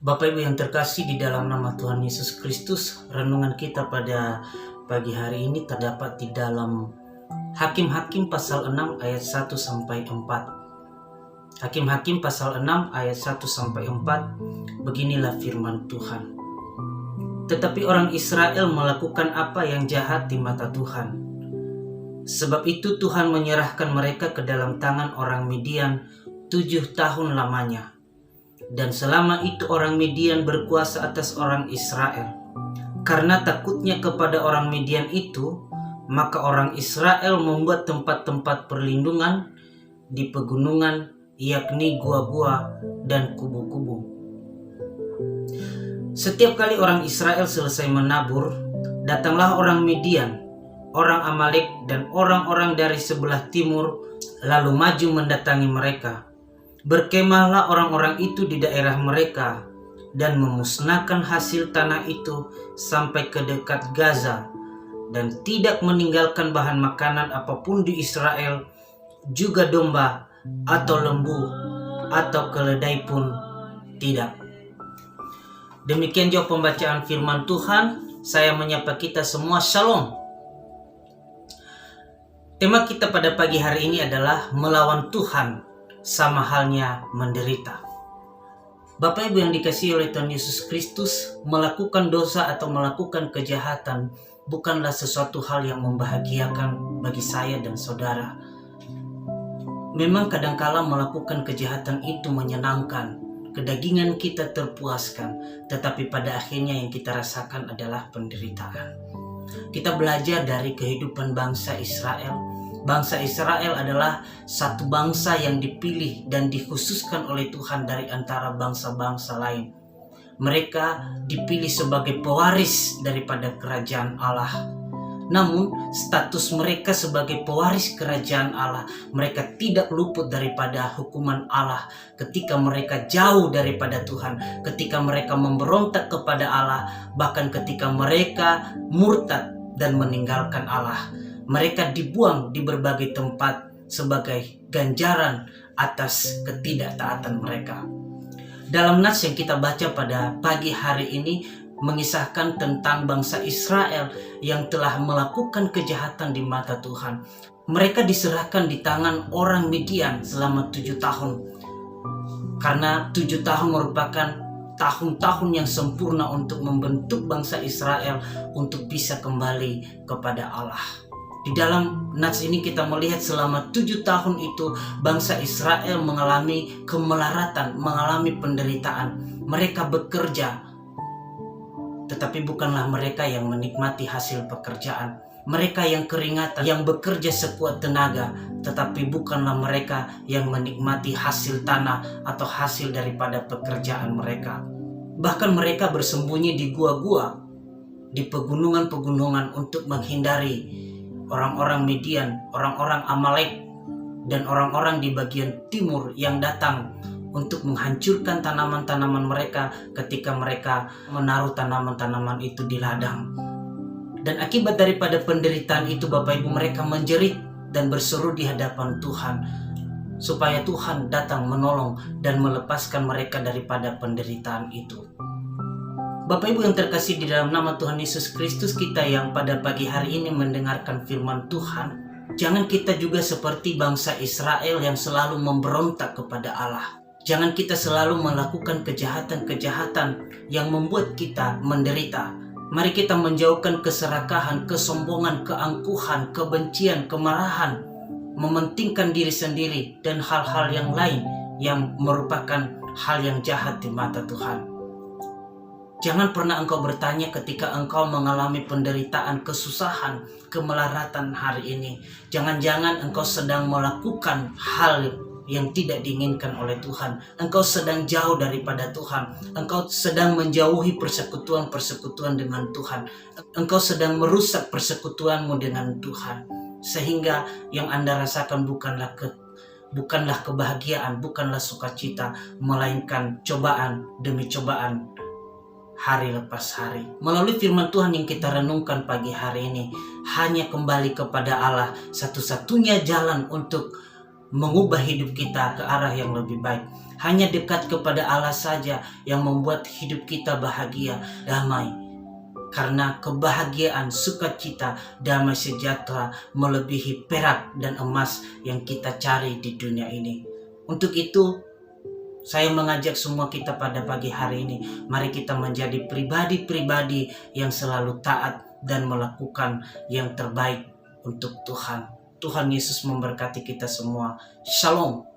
Bapak Ibu yang terkasih di dalam nama Tuhan Yesus Kristus, renungan kita pada pagi hari ini terdapat di dalam Hakim-Hakim pasal 6 ayat 1 sampai 4. Hakim-Hakim pasal 6 ayat 1 sampai 4. Beginilah firman Tuhan. Tetapi orang Israel melakukan apa yang jahat di mata Tuhan. Sebab itu Tuhan menyerahkan mereka ke dalam tangan orang Midian 7 tahun lamanya. Dan selama itu orang Midian berkuasa atas orang Israel. Karena takutnya kepada orang Midian itu, maka orang Israel membuat tempat-tempat perlindungan di pegunungan, yakni gua-gua dan kubu-kubu. Setiap kali orang Israel selesai menabur, datanglah orang Midian, orang Amalek dan orang-orang dari sebelah timur, lalu maju mendatangi mereka. Berkemahlah orang-orang itu di daerah mereka dan memusnahkan hasil tanah itu sampai ke dekat Gaza, dan tidak meninggalkan bahan makanan apapun di Israel, juga domba atau lembu atau keledai pun tidak. Demikian jauh pembacaan firman Tuhan. Saya menyapa kita semua, Shalom. Tema kita pada pagi hari ini adalah melawan Tuhan sama halnya menderita. Bapak Ibu yang dikasihi oleh Tuhan Yesus Kristus, melakukan dosa atau melakukan kejahatan bukanlah sesuatu hal yang membahagiakan bagi saya dan saudara. Memang kadangkala melakukan kejahatan itu menyenangkan, kedagingan kita terpuaskan, tetapi pada akhirnya yang kita rasakan adalah penderitaan. Kita belajar dari kehidupan bangsa Israel. Bangsa Israel adalah satu bangsa yang dipilih dan dikhususkan oleh Tuhan dari antara bangsa-bangsa lain. Mereka dipilih sebagai pewaris daripada kerajaan Allah. Namun, status mereka sebagai pewaris kerajaan Allah, mereka tidak luput daripada hukuman Allah ketika mereka jauh daripada Tuhan, ketika mereka memberontak kepada Allah, bahkan ketika mereka murtad dan meninggalkan Allah. Mereka dibuang di berbagai tempat sebagai ganjaran atas ketidaktaatan mereka. Dalam nas yang kita baca pada pagi hari ini mengisahkan tentang bangsa Israel yang telah melakukan kejahatan di mata Tuhan. Mereka diserahkan di tangan orang Midian selama 7 tahun. Karena 7 tahun merupakan tahun-tahun yang sempurna untuk membentuk bangsa Israel untuk bisa kembali kepada Allah. Di dalam nats ini kita melihat selama 7 tahun itu bangsa Israel mengalami kemelaratan, mengalami penderitaan. Mereka bekerja, tetapi bukanlah mereka yang menikmati hasil pekerjaan. Mereka yang keringatan, yang bekerja sekuat tenaga, tetapi bukanlah mereka yang menikmati hasil tanah atau hasil daripada pekerjaan mereka. Bahkan mereka bersembunyi di gua-gua, di pegunungan-pegunungan untuk menghindari orang-orang Midian, orang-orang Amalek, dan orang-orang di bagian timur yang datang untuk menghancurkan tanaman-tanaman mereka ketika mereka menaruh tanaman-tanaman itu di ladang. Dan akibat daripada penderitaan itu, Bapak Ibu, mereka menjerit dan berseru di hadapan Tuhan supaya Tuhan datang menolong dan melepaskan mereka daripada penderitaan itu. Bapak Ibu yang terkasih di dalam nama Tuhan Yesus Kristus, kita yang pada pagi hari ini mendengarkan firman Tuhan, jangan kita juga seperti bangsa Israel yang selalu memberontak kepada Allah. Jangan kita selalu melakukan kejahatan-kejahatan yang membuat kita menderita. Mari kita menjauhkan keserakahan, kesombongan, keangkuhan, kebencian, kemarahan, mementingkan diri sendiri, dan hal-hal yang lain yang merupakan hal yang jahat di mata Tuhan. Jangan pernah engkau bertanya ketika engkau mengalami penderitaan, kesusahan, kemelaratan hari ini. Jangan-jangan engkau sedang melakukan hal yang tidak diinginkan oleh Tuhan. Engkau sedang jauh daripada Tuhan. Engkau sedang menjauhi persekutuan-persekutuan dengan Tuhan. Engkau sedang merusak persekutuanmu dengan Tuhan. Sehingga yang Anda rasakan bukanlah kebahagiaan, bukanlah sukacita, melainkan cobaan demi cobaan, hari lepas hari. Melalui firman Tuhan yang kita renungkan pagi hari ini, hanya kembali kepada Allah satu-satunya jalan untuk mengubah hidup kita ke arah yang lebih baik. Hanya dekat kepada Allah saja yang membuat hidup kita bahagia, damai. Karena kebahagiaan, sukacita, damai sejahtera melebihi perak dan emas yang kita cari di dunia ini. Untuk itu, saya mengajak semua kita pada pagi hari ini, mari kita menjadi pribadi-pribadi yang selalu taat dan melakukan yang terbaik untuk Tuhan. Tuhan Yesus memberkati kita semua. Shalom.